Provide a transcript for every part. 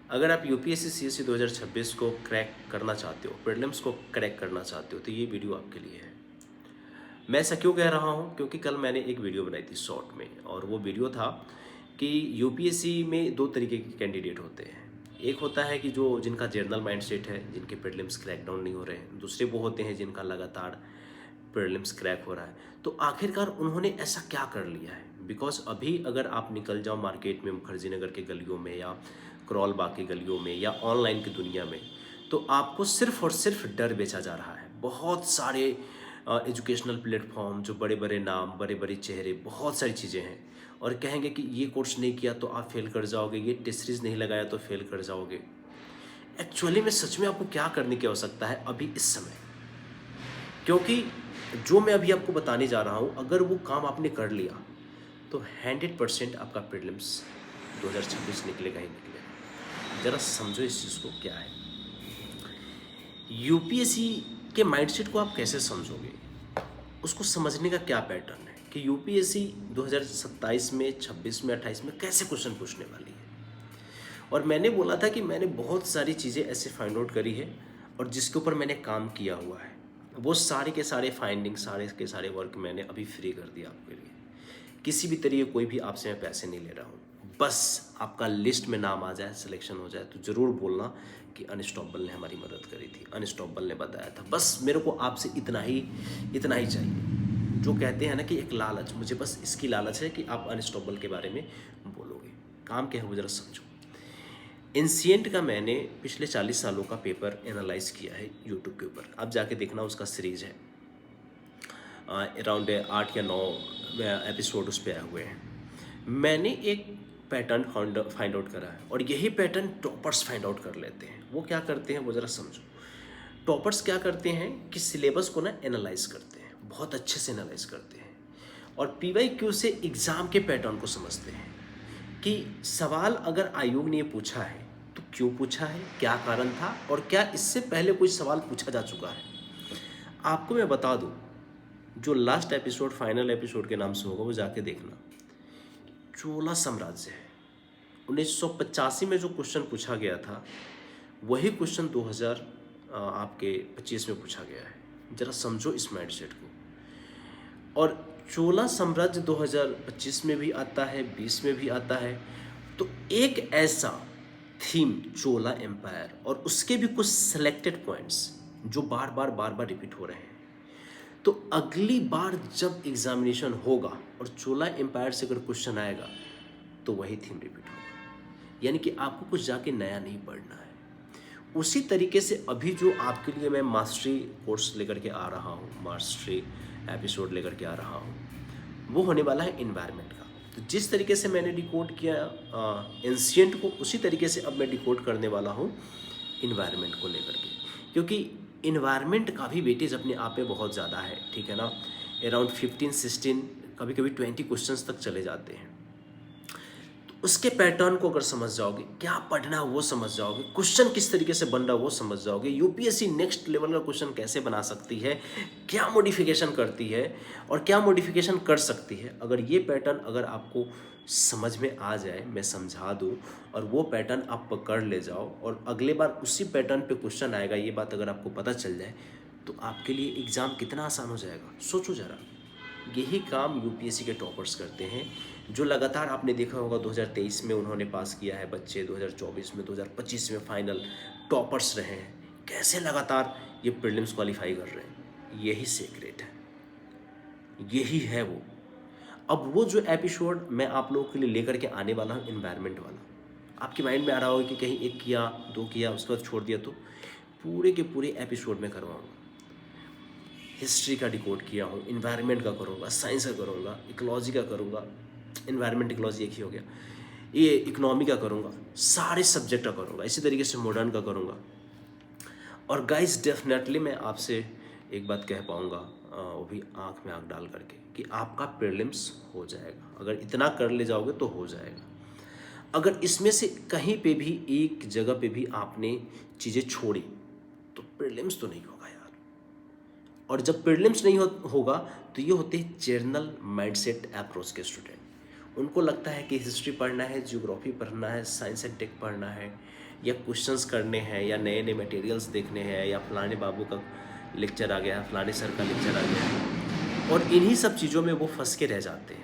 अगर आप UPSC CSC 2026 को क्रैक करना चाहते हो, प्रीलिम्स को क्रैक करना चाहते हो, तो ये वीडियो आपके लिए है। मैं ऐसा क्यों कह रहा हूँ, क्योंकि कल मैंने एक वीडियो बनाई थी शॉर्ट में, और वो वीडियो था कि यूपीएससी में दो तरीके के कैंडिडेट होते हैं। एक होता है कि जो जिनका जनरल माइंडसेट है, जिनके प्रीलिम्स क्रैक डाउन नहीं हो रहे हैं। दूसरे वो होते हैं जिनका लगातार प्रीलिम्स क्रैक हो रहा है। तो आखिरकार उन्होंने ऐसा क्या कर लिया है? बिकॉज अभी अगर आप निकल जाओ मार्केट में, मुखर्जी नगर के गलियों में या क्रॉल बाग की गलियों में या ऑनलाइन की दुनिया में, तो आपको सिर्फ और सिर्फ डर बेचा जा रहा है। बहुत सारे एजुकेशनल प्लेटफॉर्म, जो बड़े बड़े नाम, बड़े बड़े चेहरे, बहुत सारी चीज़ें हैं, और कहेंगे कि ये कोर्स नहीं किया तो आप फेल कर जाओगे, ये टेस्ट सीरीज नहीं लगाया तो फेल कर जाओगे। एक्चुअली में सच में आपको क्या करने की आवश्यकता है अभी इस समय? क्योंकि जो मैं अभी आपको बताने जा रहा हूँ, अगर वो काम आपने कर लिया तो 100% आपका प्रीलिम्स 2026 निकलेगा ही निकलेगा। जरा समझो इस चीज़ को क्या है। यूपीएससी के माइंडसेट को आप कैसे समझोगे? उसको समझने का क्या पैटर्न है कि यूपीएससी 2027 में, 26 में, 28 में कैसे क्वेश्चन पूछने वाली है। और मैंने बोला था कि मैंने बहुत सारी चीज़ें ऐसे फाइंड आउट करी है और जिसके ऊपर मैंने काम किया हुआ है। वो सारे के सारे फाइंडिंग, सारे के सारे वर्क मैंने अभी फ्री कर दिया आपके लिए। किसी भी तरीके कोई भी आपसे मैं पैसे नहीं ले रहा हूँ। बस आपका लिस्ट में नाम आ जाए, सिलेक्शन हो जाए, तो ज़रूर बोलना कि अनस्टॉपेबल ने हमारी मदद करी थी, अनस्टॉपेबल ने बताया था। बस मेरे को आपसे इतना ही चाहिए। जो कहते हैं ना कि एक लालच, मुझे बस इसकी लालच है कि आप अनस्टॉपेबल के बारे में बोलोगे। काम क्या है वो ज़रा समझो। एंशिएंट का मैंने पिछले 40 सालों का पेपर एनालाइज किया है यूट्यूब के ऊपर। आप जाके देखना, उसका सीरीज है। अराउंड 8 या 9 एपिसोड उस पर आए हुए हैं। मैंने एक पैटर्न फाइंड आउट करा है, और यही पैटर्न टॉपर्स फाइंड आउट कर लेते हैं। वो क्या करते हैं वो ज़रा समझो। टॉपर्स क्या करते हैं कि सिलेबस को ना एनालाइज करते हैं, बहुत अच्छे से एनालाइज करते हैं, और पीवाईक्यू से एग्ज़ाम के पैटर्न को समझते हैं कि सवाल अगर आयोग ने पूछा है तो क्यों पूछा है, क्या कारण था, और क्या इससे पहले कोई सवाल पूछा जा चुका है। आपको मैं बता दूं, जो लास्ट एपिसोड, फाइनल एपिसोड के नाम से होगा, वो जाके देखना। चोला साम्राज्य है, 1985 में जो क्वेश्चन पूछा गया था, वही क्वेश्चन 2000 आपके 25 में पूछा गया है। जरा समझो इस माइंडसेट को। और चोला साम्राज्य 2025 में भी आता है, 20 में भी आता है। तो एक ऐसा थीम, चोला एम्पायर, और उसके भी कुछ सेलेक्टेड पॉइंट्स जो बार बार रिपीट हो रहे हैं। तो अगली बार जब एग्जामिनेशन होगा और चोला एम्पायर से अगर क्वेश्चन आएगा तो वही थीम रिपीट होगा। यानी कि आपको कुछ जाके नया नहीं पढ़ना है। उसी तरीके से अभी जो आपके लिए मैं मास्टरी कोर्स लेकर के आ रहा हूँ, मास्टरी एपिसोड लेकर के आ रहा हूँ, वो होने वाला है इन्वायरमेंट का। तो जिस तरीके से मैंने डिकोड किया एंशिएंट को, उसी तरीके से अब मैं डिकोड करने वाला हूँ इन्वायरमेंट को लेकर के। क्योंकि इन्वायरमेंट का भी वेटेज अपने आप में बहुत ज़्यादा है, ठीक है ना। अराउंड 15, 16, कभी कभी 20 क्वेश्चंस तक चले जाते हैं। उसके पैटर्न को अगर समझ जाओगे, क्या पढ़ना है वो समझ जाओगे, क्वेश्चन किस तरीके से बन रहा है वो समझ जाओगे, यूपीएससी नेक्स्ट लेवल का क्वेश्चन कैसे बना सकती है, क्या मॉडिफिकेशन करती है और क्या मॉडिफिकेशन कर सकती है, अगर ये पैटर्न अगर आपको समझ में आ जाए, मैं समझा दूँ, और वो पैटर्न आप पकड़ ले जाओ, और अगले बार उसी पैटर्न पे क्वेश्चन आएगा, ये बात अगर आपको पता चल जाए, तो आपके लिए एग्ज़ाम कितना आसान हो जाएगा। सोचो ज़रा। यही काम यूपीएससी के टॉपर्स करते हैं, जो लगातार आपने देखा होगा 2023 में उन्होंने पास किया है बच्चे, 2024 में, 2025 में फाइनल टॉपर्स रहे हैं। कैसे लगातार ये प्रीलिम्स क्वालिफाई कर रहे हैं, यही सीक्रेट है, यही है वो। अब वो जो एपिसोड मैं आप लोगों के लिए लेकर के आने वाला हूँ, इन्वायरमेंट वाला, आपके माइंड में आ रहा होगा कि कहीं एक किया, दो किया, उसके बाद छोड़ दिया, तो पूरे के पूरे एपिसोड में करवाऊँगा। हिस्ट्री का डिकोड किया हूँ, इन्वायरमेंट का करूँगा, साइंस का करूँगा, इकोलॉजी का करूँगा, इन्वायरमेंट इकोलॉजी एक ही हो गया, ये इकोनॉमी का करूँगा, सारे सब्जेक्ट का करूँगा, इसी तरीके से मॉडर्न का करूँगा। और गाइस डेफिनेटली मैं आपसे एक बात कह पाऊँगा, वो भी आँख में आँख डाल करके, कि आपका प्रीलिम्स हो जाएगा। अगर इतना कर ले जाओगे तो हो जाएगा। अगर इसमें से कहीं पे भी एक जगह पे भी आपने चीज़ें छोड़ी तो प्रीलिम्स तो नहीं होगा यार। और जब प्रीलिम्स नहीं होगा तो ये होते हैं जर्नल माइंडसेट अप्रोच के स्टूडेंट। उनको लगता है कि हिस्ट्री पढ़ना है, ज्योग्राफी पढ़ना है, साइंस एंड टेक पढ़ना है, या क्वेश्चंस करने हैं, या नए नए मटेरियल्स देखने हैं, या फलाने बाबू का लेक्चर आ गया है, फलाने सर का लेक्चर आ गया है, और इन्हीं सब चीज़ों में वो फंस के रह जाते हैं।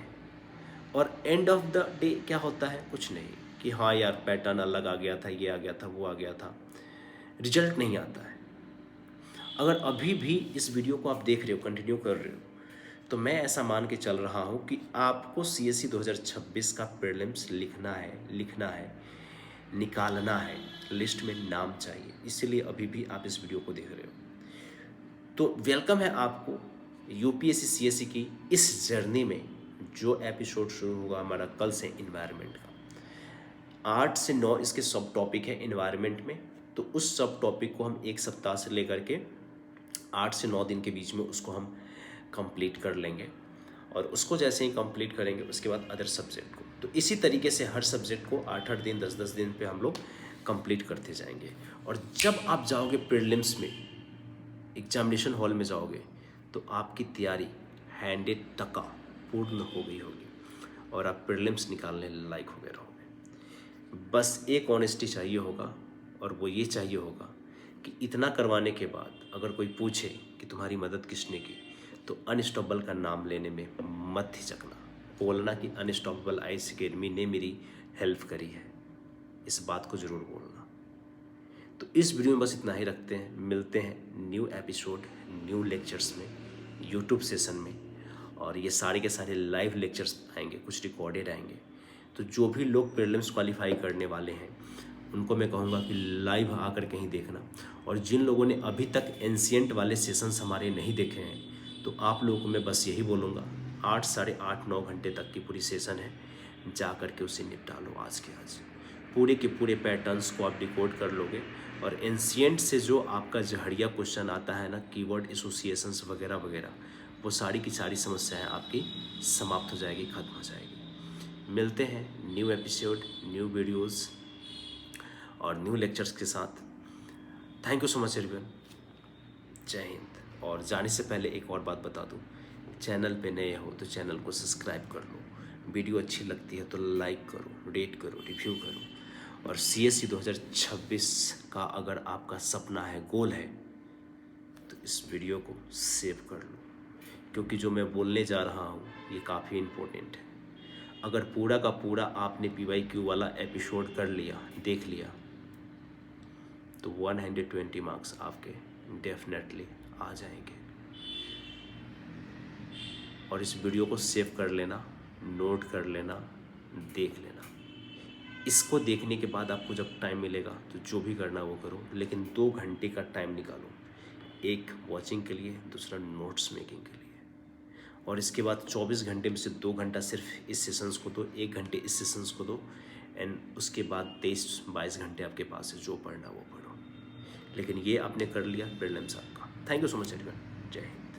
और एंड ऑफ द डे क्या होता है? कुछ नहीं, कि हाँ यार पैटर्न अलग आ गया था, ये आ गया था, वो आ गया था, रिजल्ट नहीं आता है। अगर अभी भी इस वीडियो को आप देख रहे हो, कंटिन्यू कर रहे हो, तो मैं ऐसा मान के चल रहा हूँ कि आपको CSE 2026 का प्रीलिम्स लिखना है, निकालना है, लिस्ट में नाम चाहिए। इसीलिए अभी भी आप इस वीडियो को देख रहे हो। तो वेलकम है आपको UPSC CSE की इस जर्नी में। जो एपिसोड शुरू होगा हमारा कल से इन्वायरमेंट का, 8 से 9 इसके सब टॉपिक है इन्वायरमेंट में। तो उस सब टॉपिक को हम एक सप्ताह से लेकर के 8 से 9 दिन के बीच में उसको हम कंप्लीट कर लेंगे। और उसको जैसे ही कंप्लीट करेंगे उसके बाद अदर सब्जेक्ट को, तो इसी तरीके से हर सब्जेक्ट को 8-8 दिन 10-10 दिन पे हम लोग कंप्लीट करते जाएंगे। और जब आप जाओगे प्रीलिम्स में, एग्जामिनेशन हॉल में जाओगे, तो आपकी तैयारी 100% पूर्ण हो गई होगी और आप प्रीलिम्स निकालने लायक हो गए रहोगे। बस एक ऑनेस्टी चाहिए होगा, और वो ये चाहिए होगा कि इतना करवाने के बाद अगर कोई पूछे कि तुम्हारी मदद किसने की, तो अनस्टॉपेबल का नाम लेने में मत हिचकना। बोलना कि अनस्टॉपेबल आईएएस अकेडमी ने मेरी हेल्प करी है, इस बात को ज़रूर बोलना। तो इस वीडियो में बस इतना ही रखते हैं। मिलते हैं न्यू एपिसोड, न्यू लेक्चर्स में, यूट्यूब सेशन में। और ये सारे के सारे लाइव लेक्चर्स आएंगे, कुछ रिकॉर्डेड आएंगे। तो जो भी लोग प्रीलिम्स क्वालिफाई करने वाले हैं उनको मैं कहूँगा कि लाइव आकर कहीं देखना। और जिन लोगों ने अभी तक एंशियंट वाले सेशंस हमारे नहीं देखे हैं, तो आप लोगों को मैं बस यही बोलूँगा, 8 साढ़े 8-9 घंटे तक की पूरी सेशन है, जा कर के उसे निपटा लो आज के आज। पूरे के पूरे पैटर्न्स को आप डिकोड कर लोगे, और एंशियंट से जो आपका जहरिया क्वेश्चन आता है ना, कीवर्ड एसोसिएशंस वगैरह वगैरह, वो सारी की सारी समस्याएं आपकी समाप्त हो जाएगी, खत्म हो जाएगी। मिलते हैं न्यू एपिसोड, न्यू वीडियोस और न्यू लेक्चर्स के साथ। Thank you so much everyone. जय हिंद। और जाने से पहले एक और बात बता दूं, चैनल पे नए हो तो चैनल को सब्सक्राइब कर लो, वीडियो अच्छी लगती है तो लाइक करो, रेट करो, रिव्यू करो। और CSE 2026 का अगर आपका सपना है, गोल है, तो इस वीडियो को सेव कर लो, क्योंकि जो मैं बोलने जा रहा हूँ ये काफ़ी इम्पोर्टेंट है। अगर पूरा का पूरा आपने PYQ वाला एपिसोड कर लिया, देख लिया, तो 120 मार्क्स आपके डेफिनेटली आ जाएंगे। और इस वीडियो को सेव कर लेना, नोट कर लेना, देख लेना। इसको देखने के बाद आपको जब टाइम मिलेगा तो जो भी करना वो करो, लेकिन 2 घंटे का टाइम निकालो, एक वॉचिंग के लिए, दूसरा नोट्स मेकिंग के लिए। और इसके बाद 24 घंटे में से 2 घंटा सिर्फ इस सेशंस को दो, 1 घंटे इस सेशंस को दो, एंड उसके बाद 23-22 घंटे आपके पास है, जो पढ़ना वो पढ़ो। लेकिन ये आपने कर लिया, प्रीलिम्स आपका। Thank you so much everyone. जय हिंद।